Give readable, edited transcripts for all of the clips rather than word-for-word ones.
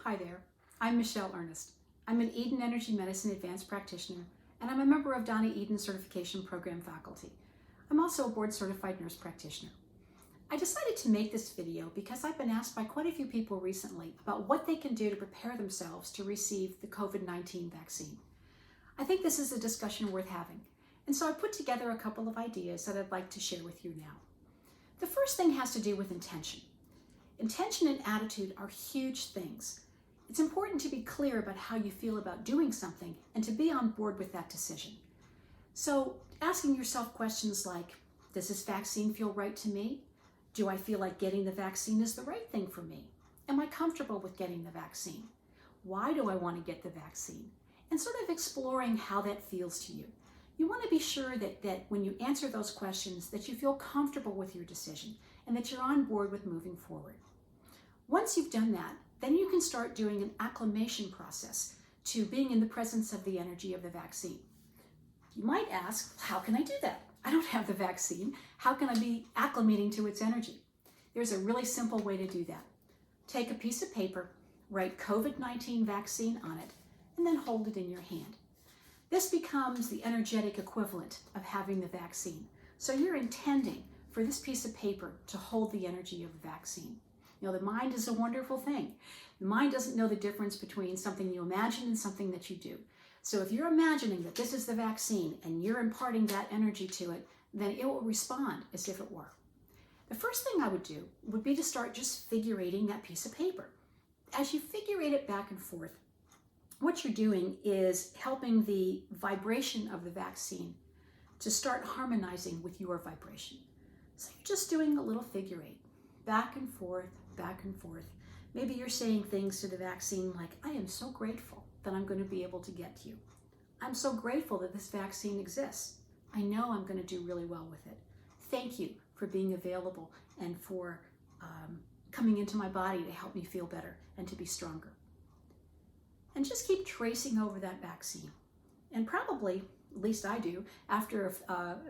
Hi there, I'm Michelle Earnest. I'm an Eden Energy Medicine Advanced Practitioner, and I'm a member of Donna Eden Certification Program faculty. I'm also a board-certified nurse practitioner. I decided to make this video because I've been asked by quite a few people recently about what they can do to prepare themselves to receive the COVID-19 vaccine. I think this is a discussion worth having, and so I put together a couple of ideas that I'd like to share with you now. The first thing has to do with intention. Intention and attitude are huge things. It's important to be clear about how you feel about doing something and to be on board with that decision. So asking yourself questions like, does this vaccine feel right to me? Do I feel like getting the vaccine is the right thing for me? Am I comfortable with getting the vaccine? Why do I want to get the vaccine? And sort of exploring how that feels to you. You want to be sure that when you answer those questions, that you feel comfortable with your decision and that you're on board with moving forward. Once you've done that, then you can start doing an acclimation process to being in the presence of the energy of the vaccine. You might ask, how can I do that? I don't have the vaccine. How can I be acclimating to its energy? There's a really simple way to do that. Take a piece of paper, write COVID-19 vaccine on it, and then hold it in your hand. This becomes the energetic equivalent of having the vaccine. So you're intending for this piece of paper to hold the energy of the vaccine. You know, the mind is a wonderful thing. The mind doesn't know the difference between something you imagine and something that you do. So if you're imagining that this is the vaccine and you're imparting that energy to it, then it will respond as if it were. The first thing I would do would be to start just figurating that piece of paper. As you figurate it back and forth, what you're doing is helping the vibration of the vaccine to start harmonizing with your vibration. So you're just doing a little figure eight, back and forth, back and forth. Maybe you're saying things to the vaccine like, I am so grateful that I'm going to be able to get to you. I'm so grateful that this vaccine exists. I know I'm going to do really well with it. Thank you for being available and for coming into my body to help me feel better and to be stronger. And just keep tracing over that vaccine. And probably, at least I do, after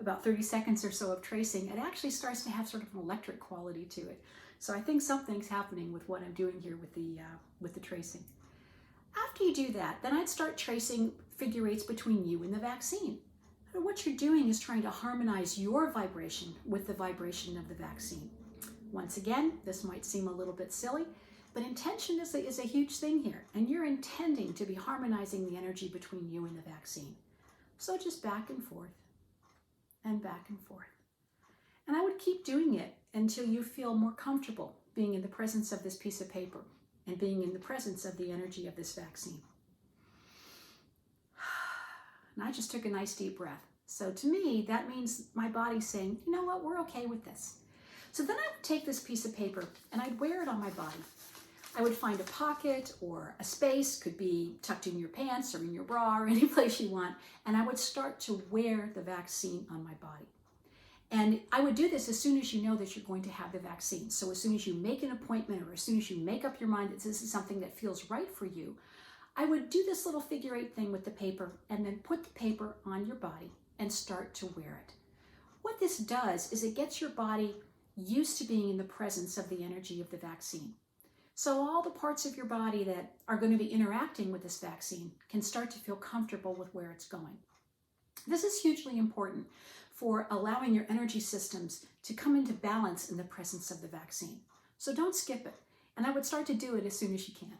about 30 seconds or so of tracing, it actually starts to have sort of an electric quality to it. So I think something's happening with what I'm doing here with the tracing. After you do that, then I'd start tracing figure eights between you and the vaccine. And what you're doing is trying to harmonize your vibration with the vibration of the vaccine. Once again, this might seem a little bit silly, but intention is a huge thing here, and you're intending to be harmonizing the energy between you and the vaccine. So just back and forth, and back and forth. And I would keep doing it until you feel more comfortable being in the presence of this piece of paper and being in the presence of the energy of this vaccine. And I just took a nice deep breath. So to me, that means my body's saying, you know what, we're okay with this. So then I would take this piece of paper and I'd wear it on my body. I would find a pocket or a space, could be tucked in your pants or in your bra or any place you want, and I would start to wear the vaccine on my body. And I would do this as soon as you know that you're going to have the vaccine. So as soon as you make an appointment or as soon as you make up your mind that this is something that feels right for you, I would do this little figure eight thing with the paper and then put the paper on your body and start to wear it. What this does is it gets your body used to being in the presence of the energy of the vaccine. So all the parts of your body that are going to be interacting with this vaccine can start to feel comfortable with where it's going. This is hugely important for allowing your energy systems to come into balance in the presence of the vaccine. So don't skip it. And I would start to do it as soon as you can.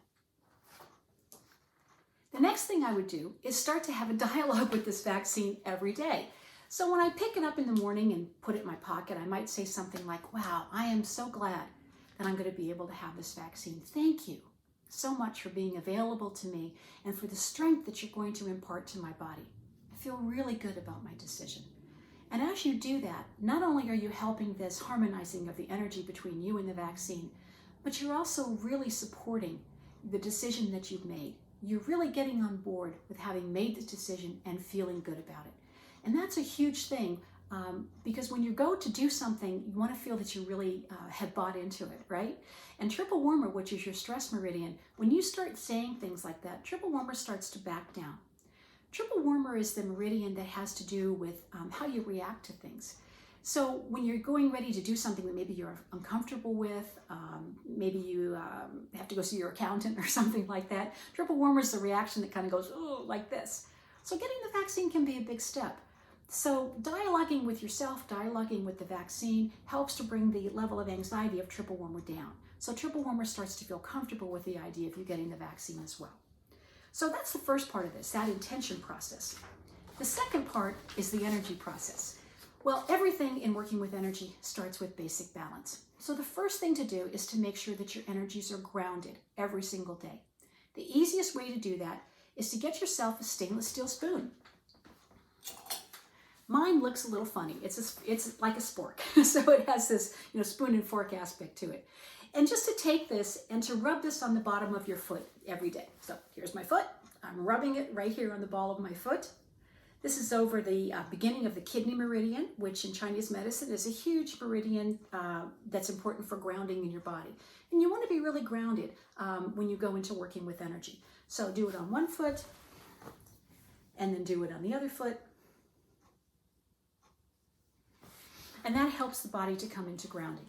The next thing I would do is start to have a dialogue with this vaccine every day. So when I pick it up in the morning and put it in my pocket, I might say something like, wow, I am so glad that I'm going to be able to have this vaccine. Thank you so much for being available to me and for the strength that you're going to impart to my body. I feel really good about my decision. And as you do that, not only are you helping this harmonizing of the energy between you and the vaccine, but you're also really supporting the decision that you've made. You're really getting on board with having made this decision and feeling good about it. And that's a huge thing. Because when you go to do something, you want to feel that you really have bought into it, right? And triple warmer, which is your stress meridian, when you start saying things like that, triple warmer starts to back down. Triple warmer is the meridian that has to do with how you react to things. So when you're going ready to do something that maybe you're uncomfortable with, maybe you have to go see your accountant or something like that, triple warmer is the reaction that kind of goes, oh, like this. So getting the vaccine can be a big step. So dialoguing with yourself, dialoguing with the vaccine helps to bring the level of anxiety of triple warmer down. So triple warmer starts to feel comfortable with the idea of you getting the vaccine as well. So that's the first part of this, that intention process. The second part is the energy process. Well, everything in working with energy starts with basic balance. So the first thing to do is to make sure that your energies are grounded every single day. The easiest way to do that is to get yourself a stainless steel spoon. Mine looks a little funny. It's like a spork. So it has this, spoon and fork aspect to it. And just to take this and to rub this on the bottom of your foot every day. So here's my foot. I'm rubbing it right here on the ball of my foot. This is over the beginning of the kidney meridian, which in Chinese medicine is a huge meridian that's important for grounding in your body. And you want to be really grounded when you go into working with energy. So do it on one foot, and then do it on the other foot. And that helps the body to come into grounding.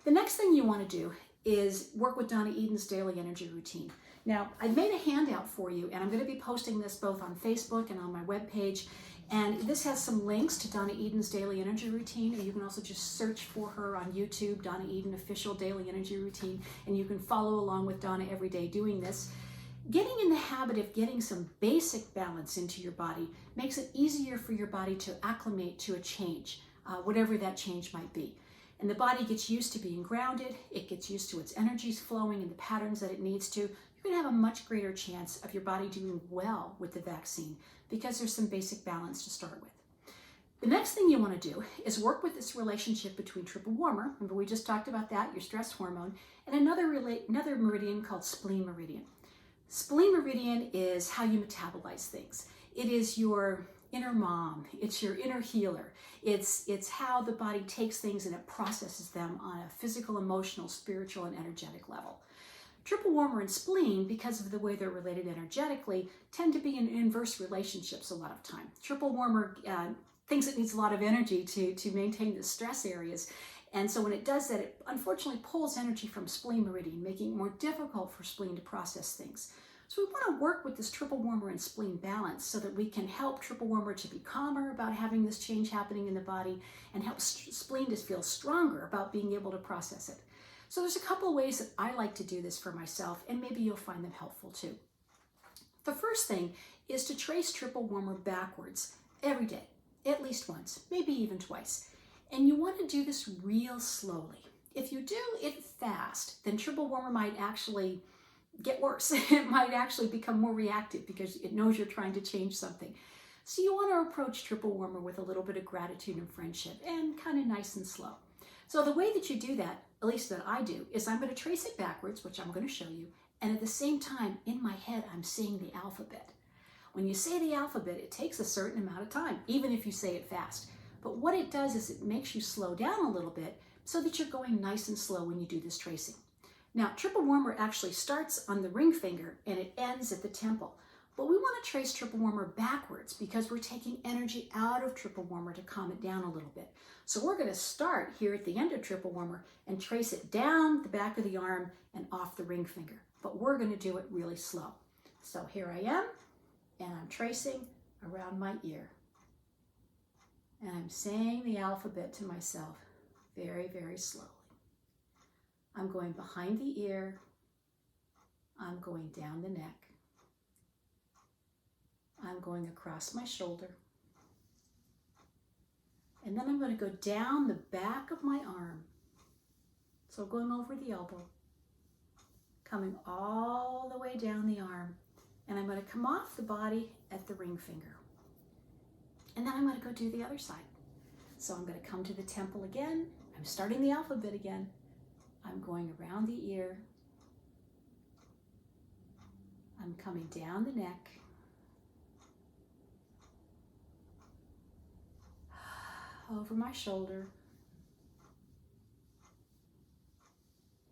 The next thing you want to do is work with Donna Eden's daily energy routine. Now, I've made a handout for you, and I'm going to be posting this both on Facebook and on my webpage. And this has some links to Donna Eden's daily energy routine, or you can also just search for her on YouTube, Donna Eden Official Daily Energy Routine, and you can follow along with Donna every day doing this. Getting in the habit of getting some basic balance into your body makes it easier for your body to acclimate to a change, whatever that change might be. And the body gets used to being grounded, it gets used to its energies flowing in the patterns that it needs to. You're going to have a much greater chance of your body doing well with the vaccine because there's some basic balance to start with. The next thing you want to do is work with this relationship between triple warmer, remember we just talked about that, your stress hormone, and another meridian called Spleen Meridian. Spleen Meridian is how you metabolize things. It is your inner mom, it's your inner healer. It's how the body takes things and it processes them on a physical, emotional, spiritual, and energetic level. Triple warmer and spleen, because of the way they're related energetically, tend to be in inverse relationships a lot of time. Triple warmer thinks it needs a lot of energy to maintain the stress areas. And so when it does that, it unfortunately pulls energy from spleen meridian, making it more difficult for spleen to process things. So we want to work with this triple warmer and spleen balance so that we can help triple warmer to be calmer about having this change happening in the body and help spleen to feel stronger about being able to process it. So there's a couple of ways that I like to do this for myself, and maybe you'll find them helpful too. The first thing is to trace triple warmer backwards every day, at least once, maybe even twice. And you want to do this real slowly. If you do it fast, then triple warmer might actually get worse. It might actually become more reactive because it knows you're trying to change something. So you want to approach triple warmer with a little bit of gratitude and friendship and kind of nice and slow. So the way that you do that, at least that I do, is I'm going to trace it backwards, which I'm going to show you. And at the same time, in my head, I'm saying the alphabet. When you say the alphabet, it takes a certain amount of time, even if you say it fast. But what it does is it makes you slow down a little bit so that you're going nice and slow when you do this tracing. Now, triple warmer actually starts on the ring finger and it ends at the temple. But we want to trace triple warmer backwards because we're taking energy out of triple warmer to calm it down a little bit. So we're going to start here at the end of triple warmer and trace it down the back of the arm and off the ring finger. But we're going to do it really slow. So here I am, and I'm tracing around my ear. And I'm saying the alphabet to myself very, very slowly. I'm going behind the ear. I'm going down the neck. I'm going across my shoulder. And then I'm going to go down the back of my arm. So going over the elbow, coming all the way down the arm. And I'm going to come off the body at the ring finger. And then I'm going to go do the other side. So I'm going to come to the temple again. I'm starting the alphabet again. I'm going around the ear. I'm coming down the neck. Over my shoulder.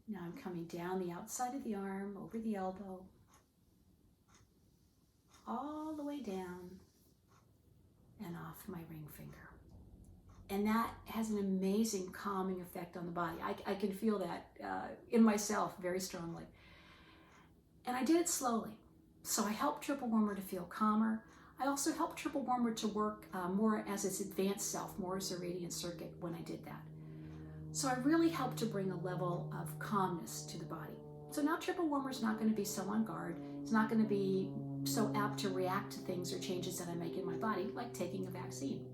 Now I'm coming down the outside of the arm, over the elbow, all the way down and off my ring finger. And that has an amazing calming effect on the body. I can feel that in myself very strongly. And I did it slowly. So I helped Triple Warmer to feel calmer. I also helped Triple Warmer to work more as its advanced self, more as a radiant circuit when I did that. So I really helped to bring a level of calmness to the body. So now Triple Warmer is not going to be so on guard. It's not going to be so apt to react to things or changes that I make in my body, like taking a vaccine.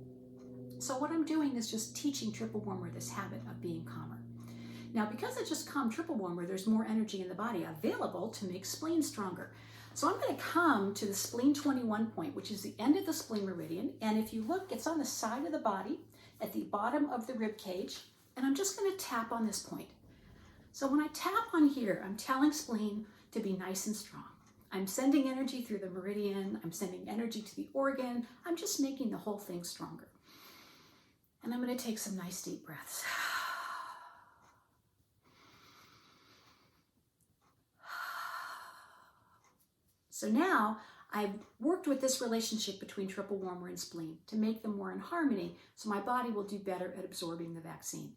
So what I'm doing is just teaching Triple Warmer this habit of being calmer. Now, because I just calmed Triple Warmer, there's more energy in the body available to make spleen stronger. So I'm going to come to the spleen 21 point, which is the end of the spleen meridian. And if you look, it's on the side of the body at the bottom of the rib cage. And I'm just going to tap on this point. So when I tap on here, I'm telling spleen to be nice and strong. I'm sending energy through the meridian. I'm sending energy to the organ. I'm just making the whole thing stronger. And I'm going to take some nice deep breaths. So now I've worked with this relationship between Triple Warmer and spleen to make them more in harmony so my body will do better at absorbing the vaccine.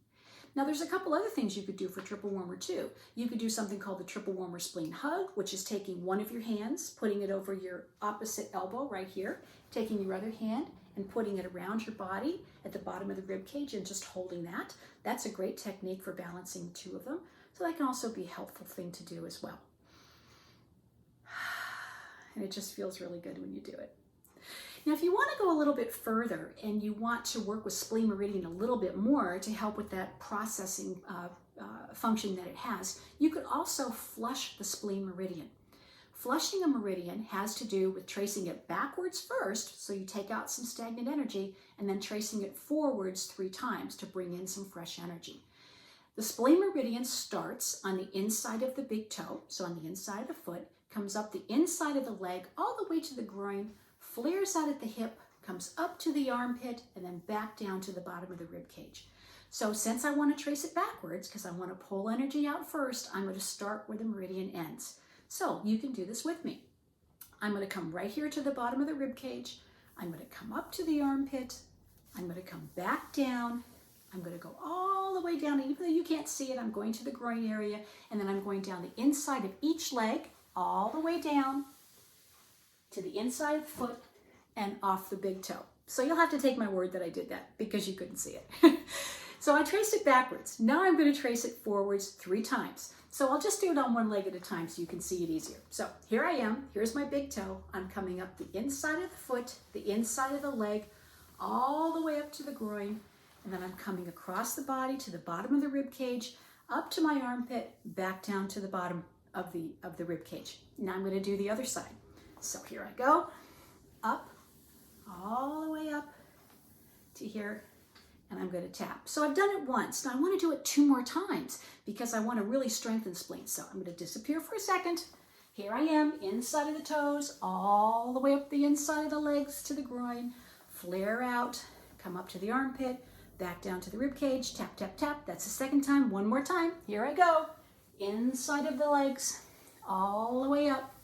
Now there's a couple other things you could do for Triple Warmer too. You could do something called the Triple Warmer Spleen Hug, which is taking one of your hands, putting it over your opposite elbow right here, taking your other hand and putting it around your body at the bottom of the rib cage and just holding that. That's a great technique for balancing the two of them. So that can also be a helpful thing to do as well. And it just feels really good when you do it. Now, if you want to go a little bit further and you want to work with Spleen Meridian a little bit more to help with that processing function that it has, you could also flush the Spleen Meridian. Flushing a meridian has to do with tracing it backwards first, so you take out some stagnant energy, and then tracing it forwards 3 times to bring in some fresh energy. The Spleen Meridian starts on the inside of the big toe, so on the inside of the foot, comes up the inside of the leg all the way to the groin, flares out at the hip, comes up to the armpit, and then back down to the bottom of the rib cage. So since I want to trace it backwards, because I want to pull energy out first, I'm going to start where the meridian ends. So you can do this with me. I'm going to come right here to the bottom of the rib cage. I'm going to come up to the armpit. I'm going to come back down. I'm going to go all the way down. Even though you can't see it, I'm going to the groin area, and then I'm going down the inside of each leg, all the way down to the inside of the foot and off the big toe. So you'll have to take my word that I did that because you couldn't see it. So I traced it backwards. Now I'm going to trace it forwards 3 times. So I'll just do it on one leg at a time so you can see it easier. So here I am. Here's my big toe. I'm coming up the inside of the foot, the inside of the leg, all the way up to the groin. And then I'm coming across the body to the bottom of the rib cage, up to my armpit, back down to the bottom of the rib cage. Now I'm going to do the other side. So here I go, up, all the way up to here, and I'm going to tap. So I've done it once. Now I want to do it 2 more times because I want to really strengthen spleen. So I'm going to disappear for a second. Here I am, inside of the toes, all the way up the inside of the legs to the groin, flare out, come up to the armpit, back down to the rib cage, tap, tap, tap. That's the second time. 1 more time. Here I go. Inside of the legs, all the way up.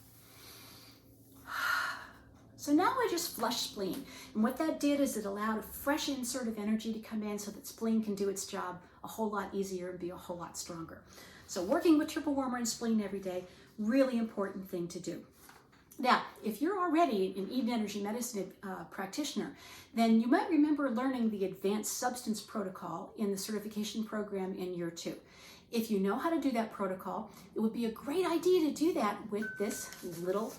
So now I just flushed spleen. And what that did is it allowed a fresh insert of energy to come in so that spleen can do its job a whole lot easier and be a whole lot stronger. So working with Triple Warmer and spleen every day, really important thing to do. Now, if you're already an Eden Energy Medicine practitioner, then you might remember learning the Advanced Substance Protocol in the certification program in year 2. If you know how to do that protocol, it would be a great idea to do that with this little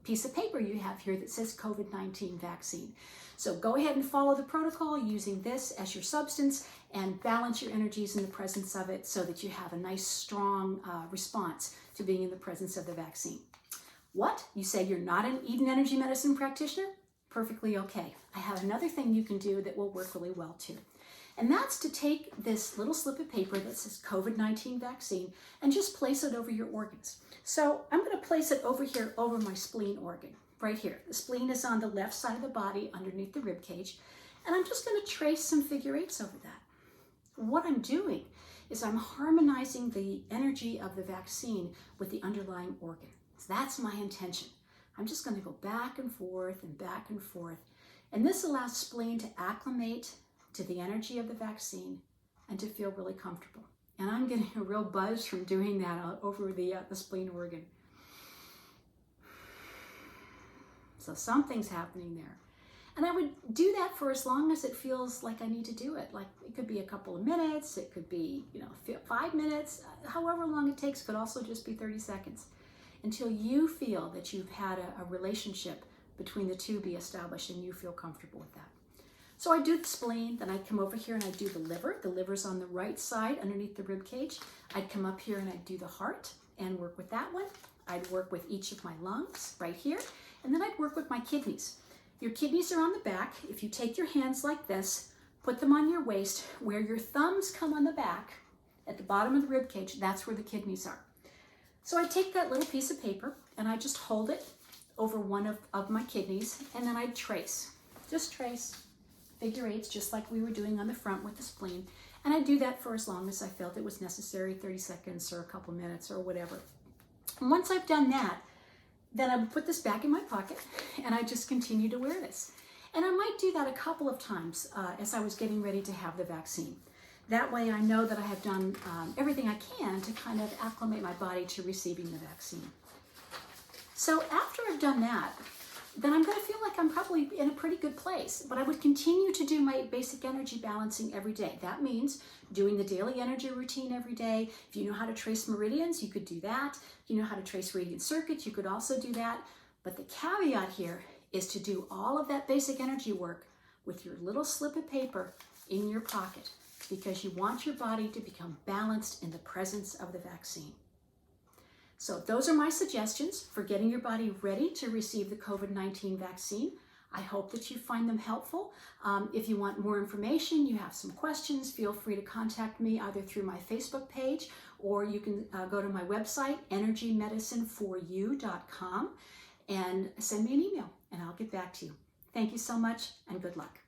piece of paper you have here that says COVID-19 vaccine. So go ahead and follow the protocol using this as your substance and balance your energies in the presence of it so that you have a nice, strong response to being in the presence of the vaccine. What? You say you're not an Eden Energy Medicine practitioner? Perfectly okay. I have another thing you can do that will work really well too. And that's to take this little slip of paper that says COVID-19 vaccine and just place it over your organs. So I'm going to place it over here over my spleen organ, right here. The spleen is on the left side of the body underneath the rib cage. And I'm just going to trace some figure 8s over that. What I'm doing is I'm harmonizing the energy of the vaccine with the underlying organ. So that's my intention. I'm just going to go back and forth and back and forth. And this allows spleen to acclimate to the energy of the vaccine and to feel really comfortable. And I'm getting a real buzz from doing that over the spleen organ. So something's happening there. And I would do that for as long as it feels like I need to do it. Like it could be a couple of minutes, it could be 5 minutes, however long it takes, could also just be 30 seconds, until you feel that you've had a relationship between the two be established and you feel comfortable with that. So I do the spleen, then I'd come over here and I'd do the liver. The liver's on the right side underneath the rib cage. I'd come up here and I'd do the heart and work with that one. I'd work with each of my lungs right here, and then I'd work with my kidneys. Your kidneys are on the back. If you take your hands like this, put them on your waist, where your thumbs come on the back, at the bottom of the rib cage, that's where the kidneys are. So I take that little piece of paper and I just hold it over one of my kidneys, and then I trace, just trace figure eights, just like we were doing on the front with the spleen. And I do that for as long as I felt it was necessary, 30 seconds or a couple minutes or whatever. And once I've done that, then I would put this back in my pocket and I just continue to wear this. And I might do that a couple of times as I was getting ready to have the vaccine. That way I know that I have done everything I can to kind of acclimate my body to receiving the vaccine. So after I've done that, then I'm going to feel like I'm probably in a pretty good place. But I would continue to do my basic energy balancing every day. That means doing the daily energy routine every day. If you know how to trace meridians, you could do that. If you know how to trace radiant circuits, you could also do that. But the caveat here is to do all of that basic energy work with your little slip of paper in your pocket, because you want your body to become balanced in the presence of the vaccine. So those are my suggestions for getting your body ready to receive the COVID-19 vaccine. I hope that you find them helpful. If you want more information, you have some questions, feel free to contact me either through my Facebook page, or you can go to my website, energymedicineforyou.com, and send me an email and I'll get back to you. Thank you so much and good luck.